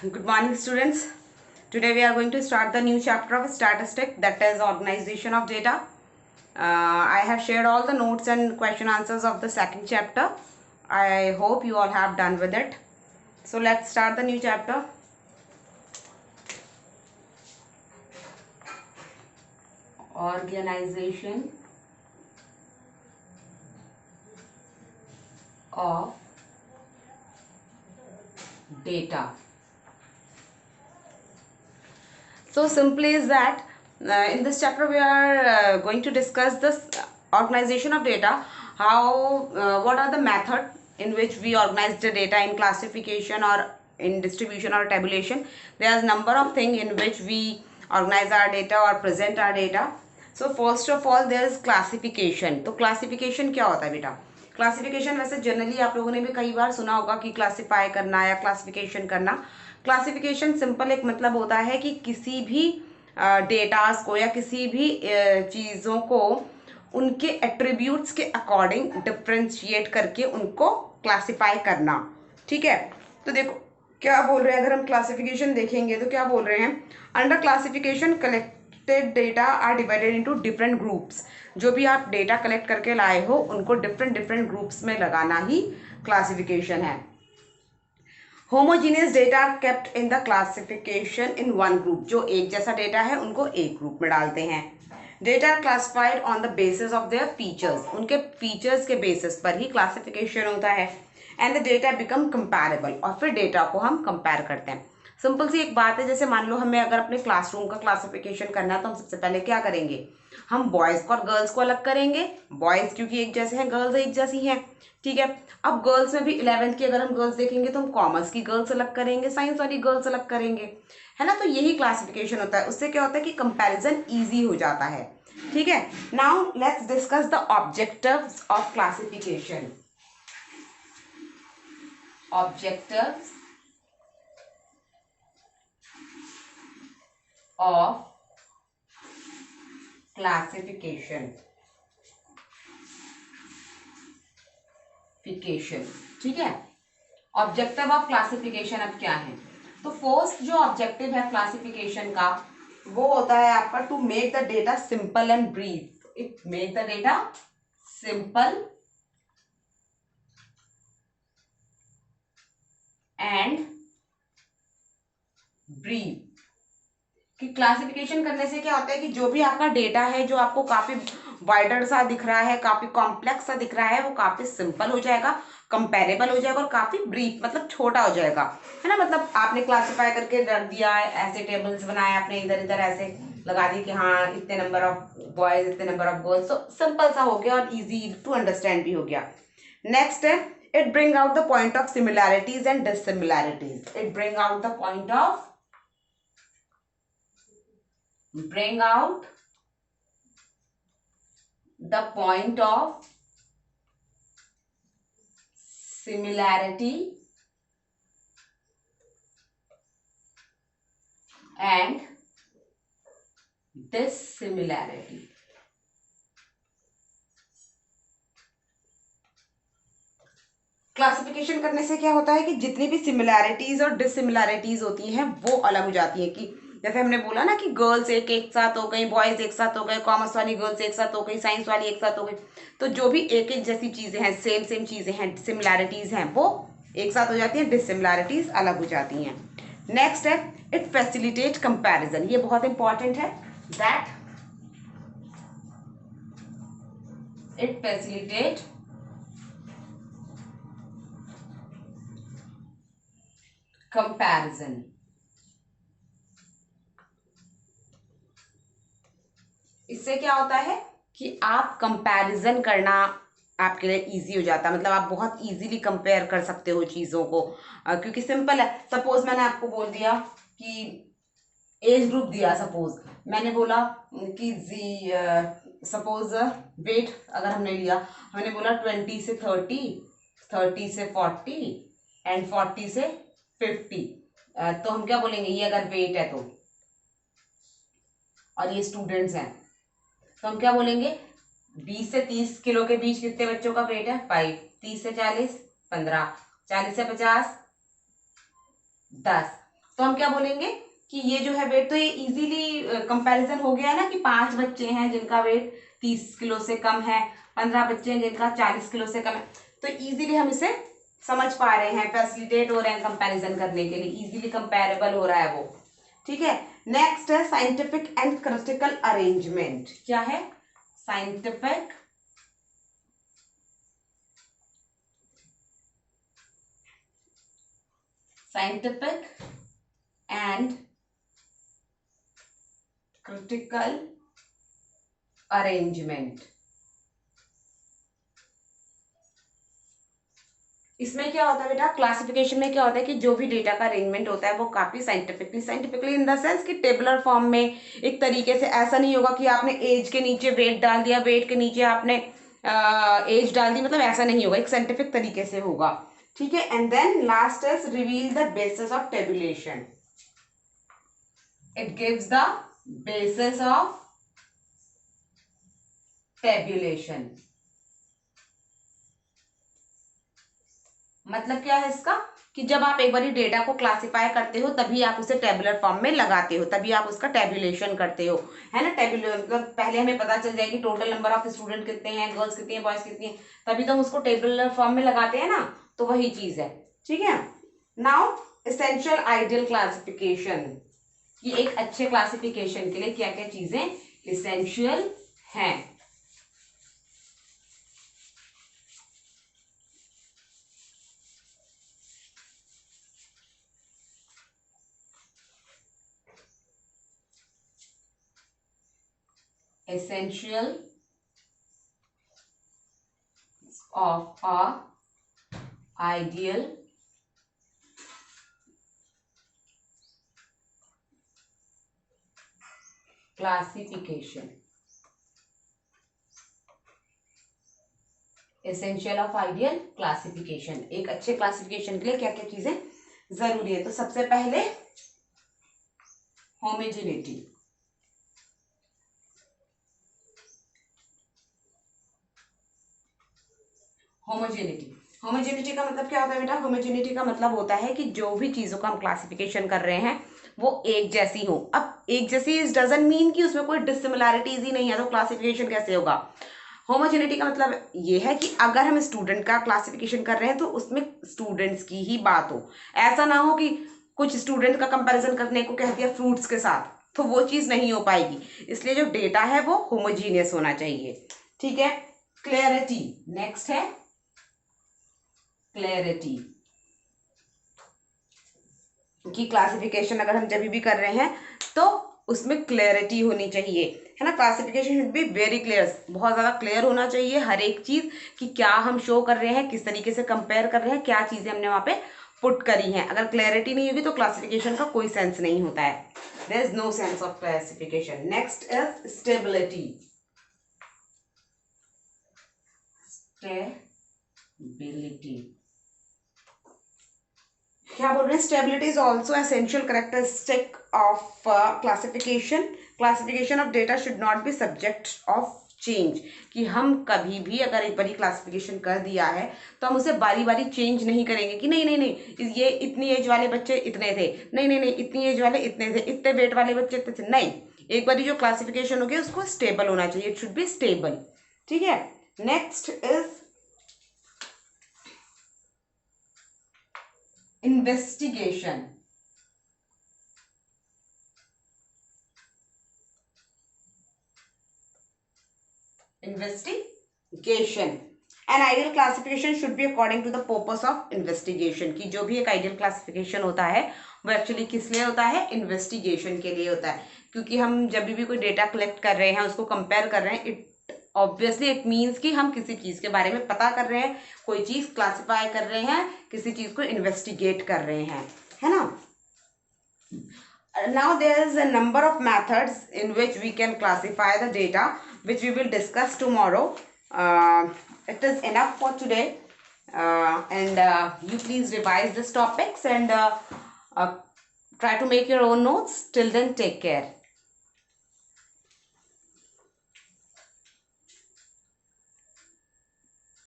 Good morning, students. Today we are going to start the new chapter of statistics, that is organization of data. I have shared all the notes and question answers of the second chapter. I hope you all have done with it. So let's start the new chapter. Organization of data. So simply is that in this chapter we are going to discuss this organization of data, how what are the method in which we organize the data in classification or in distribution or tabulation. There is number of things in which we organize our data or present our data. So first of all there is classification. तो classification क्या होता है बेटा? Classification वैसे generally आप लोगों ने भी कई बार सुना होगा कि क्लासिफाई करना या क्लासिफिकेशन करना. क्लासिफिकेशन सिंपल एक मतलब होता है कि किसी भी डेटास को या किसी भी चीज़ों को उनके एट्रीब्यूट्स के अकॉर्डिंग डिफ्रेंशिएट करके उनको क्लासिफाई करना. ठीक है, तो देखो क्या बोल रहे हैं. अगर हम क्लासिफिकेशन देखेंगे तो क्या बोल रहे हैं. Under classification collected data are divided into different groups. जो भी आप डेटा कलेक्ट करके लाए हो उनको डिफरेंट ग्रुप्स में लगाना ही क्लासिफिकेशन है. Homogeneous data are kept in the classification in one group. जो एक जैसा डेटा है उनको एक ग्रुप में डालते हैं. Data are classified on the basis of their features. उनके फीचर्स के बेसिस पर ही क्लासिफिकेशन होता है. And the data become comparable. और फिर डेटा को हम कंपेयर करते हैं. सिंपल सी एक बात है, जैसे मान लो हमें अगर अपने क्लासरूम का क्लासिफिकेशन करना है तो हम सबसे पहले क्या करेंगे, हम बॉयज़ को और गर्ल्स को अलग करेंगे. बॉयज़ क्योंकि एक जैसे हैं, गर्ल्स एक जैसी हैं. ठीक है, अब गर्ल्स में भी 11th की अगर हम गर्ल्स देखेंगे तो हम कॉमर्स की गर्ल्स अलग करेंगे, साइंस वाली गर्ल्स अलग करेंगे, है ना. तो यही क्लासिफिकेशन होता है. उससे क्या होता है कि कंपैरिजन ईजी हो जाता है. ठीक है, now let's discuss the objectives of classification. Objectives of classification. ठीक है, ऑब्जेक्टिव ऑफ क्लासिफिकेशन अब क्या है. तो फर्स्ट जो ऑब्जेक्टिव है क्लासिफिकेशन का वो होता है आपका to make the data simple and brief. It make the data simple and brief. कि क्लासिफिकेशन करने से क्या होता है कि जो भी आपका डेटा है जो आपको काफी वाइडर सा दिख रहा है, काफी कॉम्प्लेक्स सा दिख रहा है, वो काफी सिंपल हो जाएगा, कंपेरेबल हो जाएगा और काफी ब्रीफ मतलब छोटा हो जाएगा, है ना. मतलब आपने क्लासिफाई करके रख दिया, ऐसे टेबल्स बनाए आपने, इधर इधर ऐसे लगा दी कि हाँ इतने नंबर ऑफ बॉयज इतने नंबर ऑफ गर्ल्स. तो सिंपल सा हो गया और इजी टू अंडरस्टैंड भी हो गया. नेक्स्ट है it bring out the point of similarities and dissimilarities. It bring out the point of bring out the point of similarity and dissimilarity. Classification करने से क्या होता है कि जितनी भी सिमिलैरिटीज और डिसिमिलैरिटीज होती हैं वो अलग हो जाती है. कि जैसे हमने बोला ना कि गर्ल्स एक साथ हो गई, बॉयज एक साथ हो गए, कॉमर्स वाली गर्ल्स एक साथ हो गई, साइंस वाली एक साथ हो गई. तो जो भी एक जैसी चीजें हैं, सेम चीजें हैं, सिमिलैरिटीज हैं, वो एक साथ हो जाती हैं, डिसिमिलैरिटीज अलग हो जाती हैं. नेक्स्ट है इट फैसिलिटेट कंपैरिजन. ये बहुत इंपॉर्टेंट है. That it facilitate comparison. इससे क्या होता है कि आप कंपैरिजन करना आपके लिए इजी हो जाता है. मतलब आप बहुत इजीली कंपेयर कर सकते हो चीज़ों को, क्योंकि सिंपल है. सपोज मैंने आपको बोल दिया कि एज ग्रुप दिया, सपोज मैंने बोला कि सपोज वेट अगर हमने लिया, हमने बोला 20 से 30, 30 से 40 एंड 40 से 50. तो हम क्या बोलेंगे, ये अगर वेट है तो, और ये स्टूडेंट्स हैं तो हम क्या बोलेंगे, 20 से 30 किलो के बीच कितने बच्चों का वेट है, 5. 30 से 40 15, 40 से 50 10. तो हम क्या बोलेंगे कि ये जो है वेट, तो ये इजीली कंपैरिजन हो गया है ना कि 5 बच्चे हैं जिनका वेट 30 किलो से कम है, 15 बच्चे हैं जिनका 40 किलो से कम है, तो इजीली हम इसे समझ पा रहे हैं, फैसिलिटेट हो रहे हैं कंपैरिजन करने के लिए, इजीली कंपेरेबल हो रहा है वो। ठीक है, नेक्स्ट है साइंटिफिक एंड क्रिटिकल अरेंजमेंट। क्या है? Scientific and critical arrangement. इसमें क्या होता है बेटा, क्लासिफिकेशन में क्या होता है कि जो भी डेटा का अरेंजमेंट होता है वो काफी साइंटिफिकली इन द सेंस कि टेबुलर फॉर्म में, एक तरीके से। ऐसा नहीं होगा कि आपने एज के नीचे वेट डाल दिया, वेट के नीचे आपने एज डाल दी, मतलब ऐसा नहीं होगा, एक साइंटिफिक तरीके से होगा। ठीक है, and then last is reveal the basis of tabulation. It gives the basis of tabulation. मतलब क्या है इसका, कि जब आप एक बार डेटा को क्लासिफाई करते हो तभी आप उसे टेबुलर फॉर्म में लगाते हो, तभी आप उसका टेबुलेशन करते हो, है ना। टेबुलर मतलब पहले हमें पता चल जाए कि टोटल नंबर ऑफ स्टूडेंट कितने हैं, गर्ल्स कितनी है, बॉयज कितनी है, तभी तो हम उसको टेबुलर फॉर्म में लगाते हैं ना, तो वही चीज है। ठीक है, नाउ एसेंशियल आइडियल क्लासिफिकेशन, कि एक अच्छे क्लासिफिकेशन के लिए क्या क्या चीजें एसेंशियल हैं। Essential of a ideal classification। Essential of ideal classification, एक अच्छे क्लासिफिकेशन के लिए क्या क्या चीजें जरूरी है। तो सबसे पहले होमोजेनिटी। होमोजेनिटी का मतलब क्या होता है बेटा? होमोजेनिटी का मतलब होता है कि जो भी चीजों का हम क्लासिफिकेशन कर रहे हैं वो एक जैसी हो। अब एक जैसी इज डजंट मीन कि उसमें कोई डिसिमिलैरिटीज ही नहीं है, तो क्लासिफिकेशन कैसे होगा? होमोजेनिटी का मतलब ये है कि अगर हम स्टूडेंट का क्लासिफिकेशन कर रहे हैं तो उसमें स्टूडेंट्स की ही बात हो। ऐसा ना हो कि कुछ स्टूडेंट का कंपैरिजन करने को कह दिया फ्रूट्स के साथ, तो वो चीज नहीं हो पाएगी। इसलिए जो डेटा है वो होमोजीनियस होना चाहिए। ठीक है, क्लैरिटी नेक्स्ट है, क्लैरिटी की क्लासिफिकेशन अगर हम जब भी कर रहे हैं तो उसमें क्लैरिटी होनी चाहिए, है ना। Classification should be very clear, बहुत ज्यादा क्लियर होना चाहिए हर एक चीज, कि क्या हम शो कर रहे हैं, किस तरीके से कंपेयर कर रहे हैं, क्या चीजें हमने वहां पे पुट करी हैं। अगर क्लैरिटी नहीं होगी तो क्लासिफिकेशन का कोई सेंस नहीं होता है, there is no sense of classification. Next is stability. Stability क्या बोल रहे हैं? Stability is also essential characteristic of classification. Classification of data should not be subject of change, कि हम कभी भी अगर एक बारी क्लासिफिकेशन कर दिया है तो हम उसे बारी बारी चेंज नहीं करेंगे कि नहीं नहीं नहीं ये इतनी एज वाले बच्चे इतने थे, नहीं नहीं नहीं इतनी एज वाले इतने थे, इतने वेट वाले बच्चे इतने थे, नहीं। एक बारी जो क्लासिफिकेशन हो गया उसको स्टेबल होना चाहिए, इट शुड बी स्टेबल। ठीक है, next is investigation। An ideal classification should be according to the purpose of investigation, कि जो भी एक आइडियल क्लासिफिकेशन होता है वो एक्चुअली किस लिए होता है? इन्वेस्टिगेशन के लिए होता है। क्योंकि हम जब भी कोई डेटा कलेक्ट कर रहे हैं, उसको कंपेयर कर रहे हैं, ऑब्वियसली इट मीन्स कि हम किसी चीज के बारे में पता कर रहे हैं, कोई चीज क्लासिफाई कर रहे हैं, किसी चीज को इन्वेस्टिगेट कर रहे हैं, है ना। Now there is a number of methods in which we can classify the data, which we will discuss tomorrow. It is enough for today, and you please revise these topics and try to make your own notes. Till then, take care.